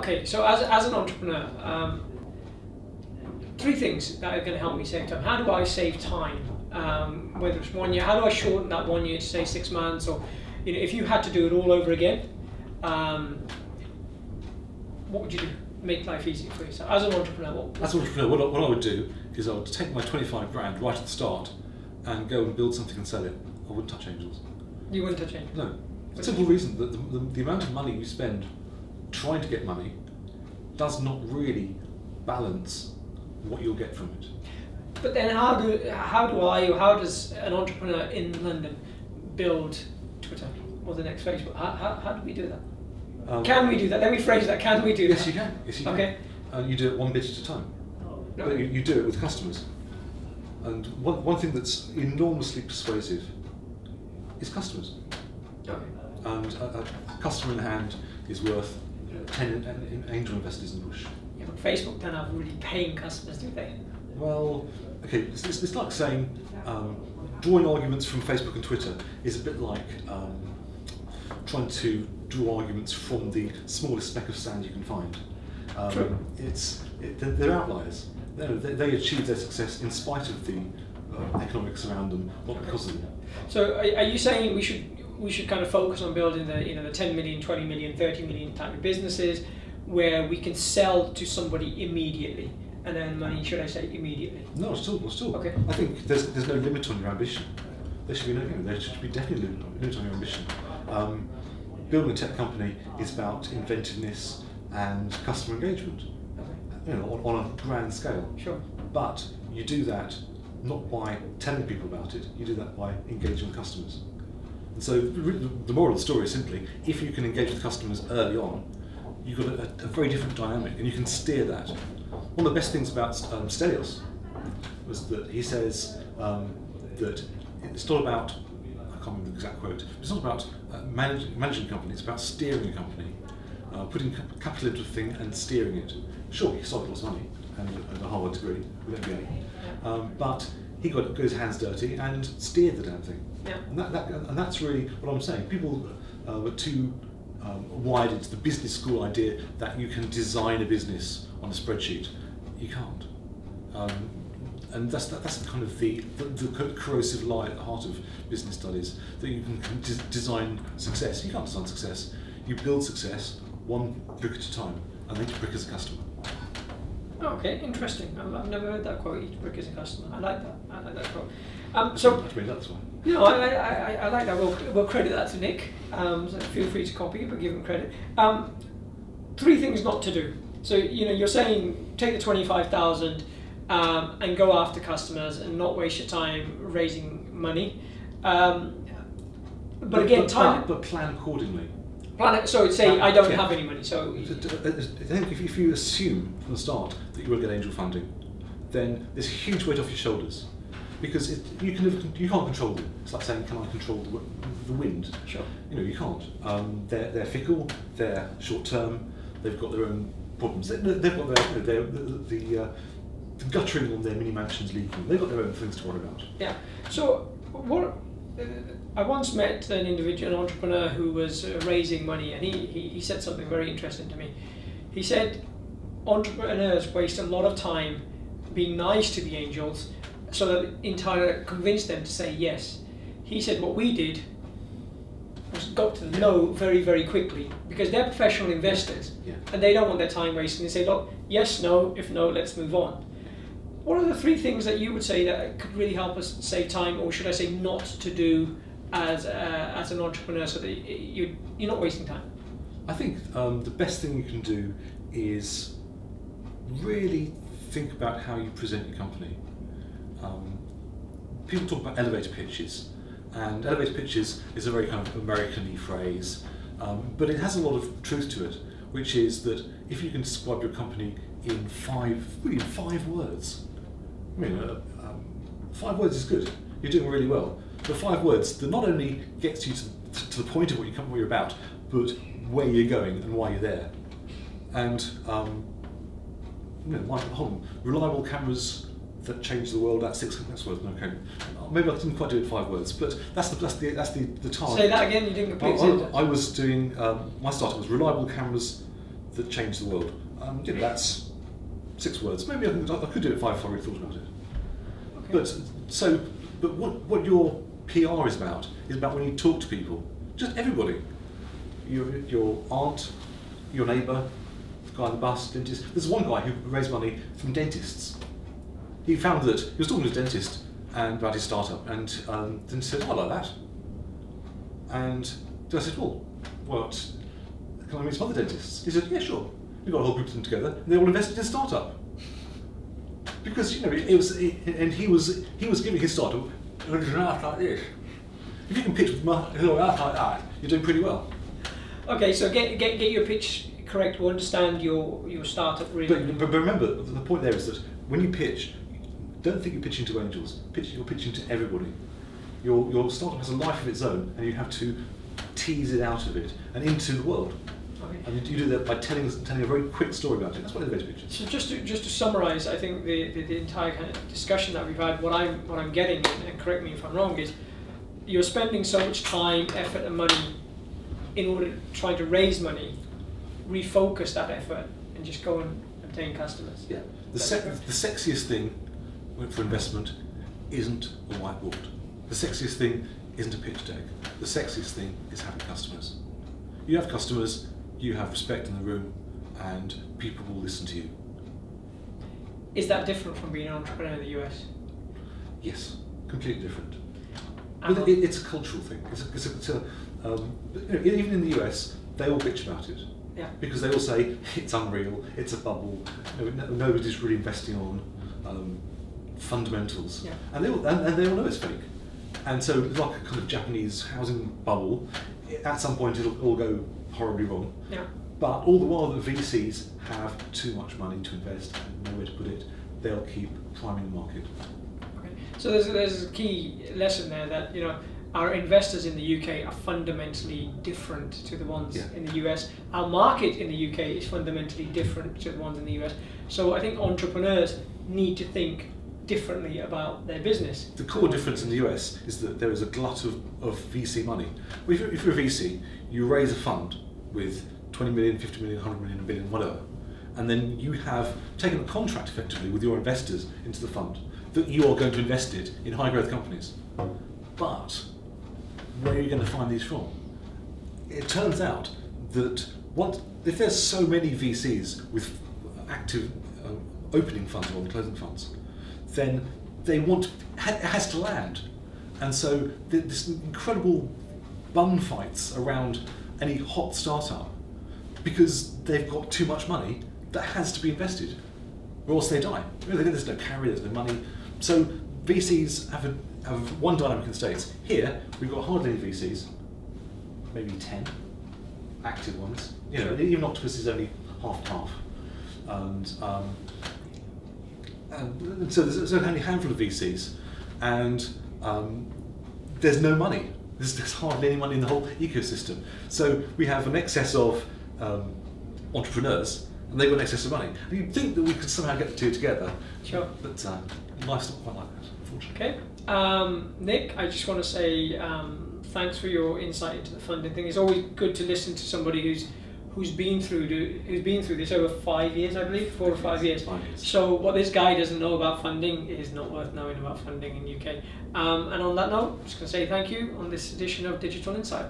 Okay, so as an entrepreneur, three things that are going to help me save time. How do I save time? Whether it's 1 year, how do I shorten that 1 year to say 6 months? Or, if you had to do it all over again, what would you do? Make life easier for yourself as an entrepreneur. As an entrepreneur, what I would do is I would take my 25 grand right at the start and go and build something and sell it. I wouldn't touch angels. You wouldn't touch angels? No. The simple reason that the amount of money you spend trying to get money does not really balance what you'll get from it. But then how does an entrepreneur in London build Twitter or the next Facebook? How do we do that? Can we do that? Let me phrase that. Can we do that? Yes, you can. Yes, you can. Okay. You do it one bit at a time. No. You do it with customers. And one thing that's enormously persuasive is customers. Okay. And a customer in hand is worth 10 angel investors in the bush. Yeah, but Facebook don't have really paying customers, do they? Well, okay, it's like saying drawing arguments from Facebook and Twitter is a bit like trying to draw arguments from the smallest speck of sand you can find. They're outliers. They achieve their success in spite of the economics around them, not because of them. So, are you saying we should kind of focus on building the 10 million, 20 million, 30 million type of businesses where we can sell to somebody immediately and earn money? Should I say immediately? No, still. Okay. I think there's no limit on your ambition. There should be definitely a limit on your ambition. Building a tech company is about inventiveness and customer engagement. Okay. On a grand scale. Sure. But you do that not by telling people about it. You do that by engaging with customers. And so the moral of the story is simply, if you can engage with customers early on, you've got a very different dynamic, and you can steer that. One of the best things about Stelios was that he says that it's not about, I can't remember the exact quote, it's not about managing a company, it's about steering a company, putting capital into a thing and steering it. Sure, he started lots of money and a Harvard degree with MBA, but he got his hands dirty and steered the damn thing. Yeah. And that's really what I'm saying. People are too wide into the business school idea that you can design a business on a spreadsheet. You can't. And that's the kind of the corrosive lie at the heart of business studies, that you can design success. You can't design success. You build success one brick at a time, and each brick is a customer. Okay, interesting. I've never heard that quote. Each brick is a customer. I like that. I like that quote. That's one. No, I like that. We'll credit that to Nick. So feel free to copy it, but give him credit. 3 things not to do. So you're saying take the 25,000 and go after customers and not waste your time raising money. But again, plan accordingly. So say I don't have any money. So I think if you assume from the start that you will get angel funding, then there's a huge weight off your shoulders, because you can't control them. It's like saying, can I control the wind? Sure. You can't. They're fickle. They're short term. They've got their own problems. They've got the guttering on their mini mansions leaking. They've got their own things to worry about. Yeah. So I once met an individual, an entrepreneur who was raising money, and he said something very interesting to me. He said entrepreneurs waste a lot of time being nice to the angels so that to convince them to say yes. He said what we did was got to the no very, very quickly, because they're professional investors and they don't want their time wasted. They say, look, yes, no, if no, let's move on. What are the 3 things that you would say that could really help us save time, or should I say not to do as an entrepreneur, so that you're not wasting time? I think the best thing you can do is really think about how you present your company. People talk about elevator pitches, and elevator pitches is a very kind of American-y phrase, but it has a lot of truth to it, which is that if you can describe your company in 5 words. I mean, 5 words is good. You're doing really well. But 5 words that not only gets you to the point of what you're about, but where you're going and why you're there. And reliable cameras that change the world. That's 6 words. Okay, maybe I didn't quite do it in 5 words, but that's the target. Say that again. You didn't complete it. I was doing my startup was reliable cameras that changed the world. That's 6 words. Maybe I could do it 5 if I really thought about it. Okay. But what your PR is about when you talk to people, just everybody, your aunt, your neighbour, the guy on the bus, dentist. There's one guy who raised money from dentists. He found that he was talking to his dentist and about his startup, and then he said, "Oh, I like that." And I said, "Well, what? Can I meet some other dentists?" He said, "Yeah, sure." We got a whole group of them together, and they all invested in his startup. Because he was giving his startup an art like this. If you can pitch with art like that, you're doing pretty well. Okay, so get your pitch correct. We understand your startup really. But remember, the point there is that when you pitch, don't think you're pitching to angels. You're pitching to everybody. Your startup has a life of its own, and you have to tease it out of it and into the world. Okay. And you do that by telling a very quick story about it. That's what elevator pitch is. So just to summarise, I think the entire kind of discussion that we've had, what I'm getting, and correct me if I'm wrong, is you're spending so much time, effort, and money in order to try to raise money. Refocus that effort and just go and obtain customers. Yeah. The sexiest thing for investment isn't a whiteboard. The sexiest thing isn't a pitch deck. The sexiest thing is having customers. You have customers, you have respect in the room, and people will listen to you. Is that different from being an entrepreneur in the US? Yes, completely different. But it's a cultural thing. Even in the US, they all bitch about it. Yeah. Because they all say it's unreal, it's a bubble. Nobody's really investing on fundamentals, yeah. and they all know it's fake. And so, like a kind of Japanese housing bubble, at some point it'll all go horribly wrong. Yeah. But all the while, the VCs have too much money to invest and nowhere to put it, they'll keep priming the market. Okay. So there's a key lesson there that our investors in the UK are fundamentally different to the ones in the US. Our market in the UK is fundamentally different to the ones in the US. So I think entrepreneurs need to think differently about their business. The core difference in the US is that there is a glut of VC money. If you're a VC, you raise a fund with 20 million, 50 million, 100 million, a billion, whatever. And then you have taken a contract effectively with your investors into the fund that you are going to invest it in high growth companies. But where are you going to find these from? It turns out that if there's so many VCs with active opening funds or closing funds, then it has to land. And so this incredible bun fights around any hot startup because they've got too much money that has to be invested, or else they die. There's no carry, there's no money. So VCs have one dynamic in the States. Here, we've got hardly any VCs, maybe 10 active ones. Even Octopus is only half. And so there's only a handful of VCs, and there's no money. There's hardly any money in the whole ecosystem. So we have an excess of entrepreneurs, and they've got an excess of money. And you'd think that we could somehow get the two together. Sure. But life's not quite like that, unfortunately. Okay. Nick, I just want to say thanks for your insight into the funding thing. It's always good to listen to somebody who's been through this over 5 years, I believe, 4 or 5 years. 5 years. So what this guy doesn't know about funding is not worth knowing about funding in the UK. And on that note, I'm just going to say thank you on this edition of Digital Insight.